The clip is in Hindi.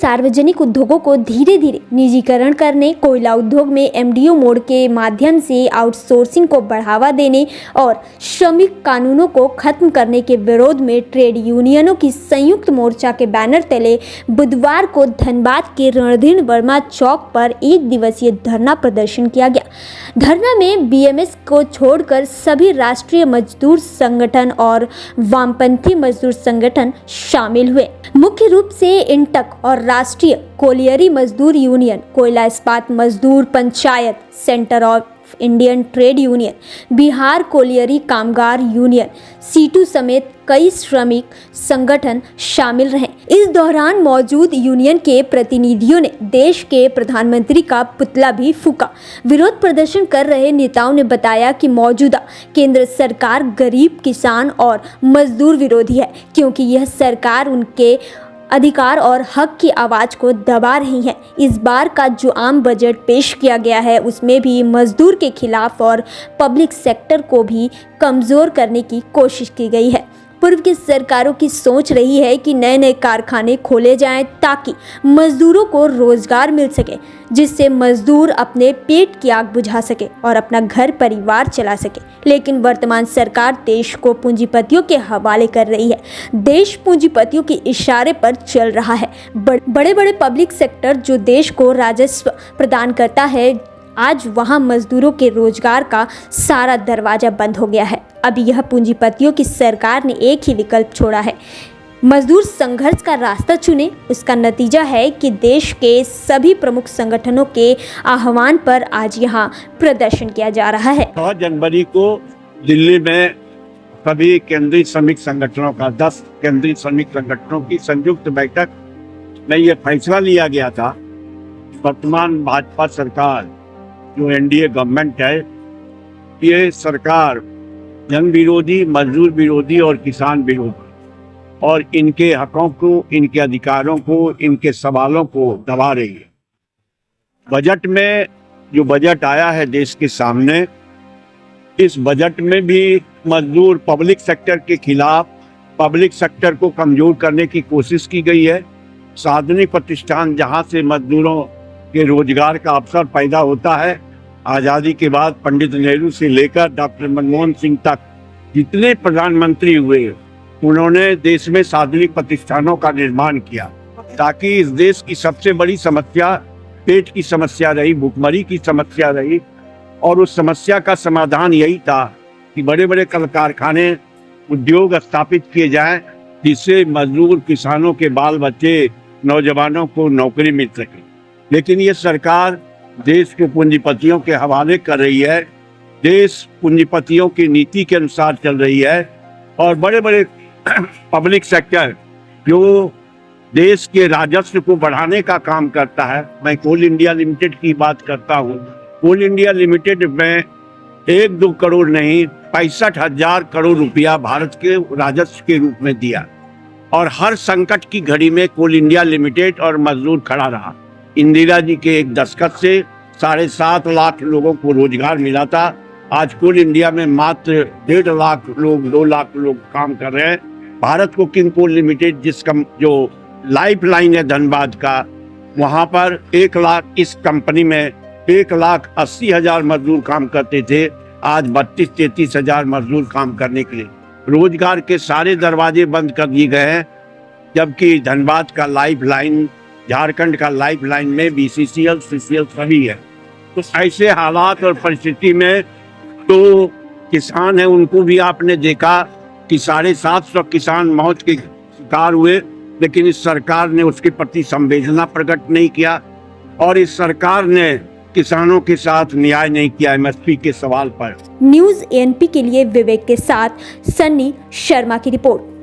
सार्वजनिक उद्योगों को धीरे धीरे निजीकरण करने, कोयला उद्योग में एमडीओ मोड के माध्यम से आउटसोर्सिंग को बढ़ावा देने और श्रमिक कानूनों को खत्म करने के विरोध में ट्रेड यूनियनों की संयुक्त मोर्चा के बैनर तले बुधवार को धनबाद के रणधीर वर्मा चौक पर एक दिवसीय धरना प्रदर्शन किया गया। धरना में बीएमएस को छोड़कर सभी राष्ट्रीय मजदूर संगठन और वामपंथी मजदूर संगठन शामिल हुए। मुख्य रूप से इंटक और राष्ट्रीय कोलियरी मजदूर यूनियन, कोयला इस्पात मजदूर panchayat, centre of Indian trade union, Bihar colliery कामगार यूनियन, सीटू समेत कई श्रमिक संगठन शामिल रहे। इस दौरान मौजूद यूनियन के प्रतिनिधियों ने देश के प्रधानमंत्री का पुतला भी फूंका। विरोध प्रदर्शन कर रहे नेताओं ने बताया कि मौजूदा केंद्र सरकार गरीब, किसान और मजदूर विरोधी है, क्योंकि यह सरकार उनके अधिकार और हक की आवाज़ को दबा रही है। इस बार का जो आम बजट पेश किया गया है उसमें भी मजदूर के खिलाफ और पब्लिक सेक्टर को भी कमज़ोर करने की कोशिश की गई है। पूर्व की सरकारों की सोच रही है कि नए नए कारखाने खोले जाएं ताकि मजदूरों को रोजगार मिल सके, जिससे मजदूर अपने पेट की आग बुझा सके और अपना घर परिवार चला सके। लेकिन वर्तमान सरकार देश को पूंजीपतियों के हवाले कर रही है। देश पूंजीपतियों के इशारे पर चल रहा है। बड़े बड़े पब्लिक सेक्टर जो देश को राजस्व प्रदान करता है, आज वहां मजदूरों के रोजगार का सारा दरवाजा बंद हो गया है। अब यह पूंजीपतियों की सरकार ने एक ही विकल्प छोड़ा है, मजदूर संघर्ष का रास्ता चुने। उसका नतीजा है कि देश के सभी प्रमुख संगठनों के आह्वान पर आज यहाँ प्रदर्शन किया जा रहा है। 6 जनवरी को दिल्ली में सभी केंद्रीय श्रमिक संगठनों का 10 केंद्रीय श्रमिक संगठनों की संयुक्त बैठक में यह फैसला लिया गया था। वर्तमान भाजपा सरकार जो एनडीए गवर्नमेंट है, ये सरकार जन विरोधी, मजदूर विरोधी और किसान विरोधी और इनके हकों को, इनके अधिकारों को, इनके सवालों को दबा रही है। बजट में जो बजट आया है देश के सामने, इस बजट में भी मजदूर पब्लिक सेक्टर के खिलाफ, पब्लिक सेक्टर को कमजोर करने की कोशिश की गई है। सार्वजनिक प्रतिष्ठान जहां से मजदूरों के रोजगार का अवसर पैदा होता है, आज़ादी के बाद पंडित नेहरू से लेकर डॉक्टर मनमोहन सिंह तक जितने प्रधानमंत्री हुए, उन्होंने देश में सार्वजनिक प्रतिष्ठानों का निर्माण किया ताकि इस देश की सबसे बड़ी समस्या पेट की समस्या रही, भुखमरी की समस्या रही, और उस समस्या का समाधान यही था कि बड़े बड़े कल कारखाने, उद्योग स्थापित किए जाएं, जिससे मजदूर, किसानों के बाल बच्चे, नौजवानों को नौकरी मिल सके। लेकिन ये सरकार देश को पूंजीपतियों के हवाले कर रही है, देश पूंजीपतियों की नीति के अनुसार चल रही है, और बड़े बड़े पब्लिक सेक्टर जो देश के राजस्व को बढ़ाने का काम करता है, मैं कोल इंडिया लिमिटेड की बात करता हूँ। कोल इंडिया लिमिटेड में 1-2 करोड़ नहीं, 65,000 करोड़ रुपया भारत के राजस्व के रूप में दिया, और हर संकट की घड़ी में कोल इंडिया लिमिटेड और मजदूर खड़ा रहा। इंदिरा जी के एक दस्तखत से 7.5 लाख लोगों को रोजगार मिला था। आज कोल इंडिया में मात्र 1.5 लाख लोग, 2 लाख लोग काम कर रहे हैं। भारत कोकिंग कोल लिमिटेड जो लाइफ लाइन है धनबाद का, वहाँ पर 1 लाख, इस कंपनी में 1,80,000 मजदूर काम करते थे। आज 32-33 हजार मजदूर काम करने के लिए रोजगार के सारे दरवाजे बंद कर दिए गए हैं, जबकि धनबाद का लाइफ लाइन, झारखंड का लाइफ लाइन में बीसीसीएल, सीसीएल सभी है। तो ऐसे हालात और परिस्थिति में तो किसान है, उनको भी आपने देखा कि 750 किसान मौत के शिकार हुए, लेकिन इस सरकार ने उसके प्रति संवेदना प्रकट नहीं किया, और इस सरकार ने किसानों के साथ न्याय नहीं किया एमएसपी के सवाल पर। न्यूज़ एएनपी के लिए विवेक के साथ सन्नी शर्मा की रिपोर्ट।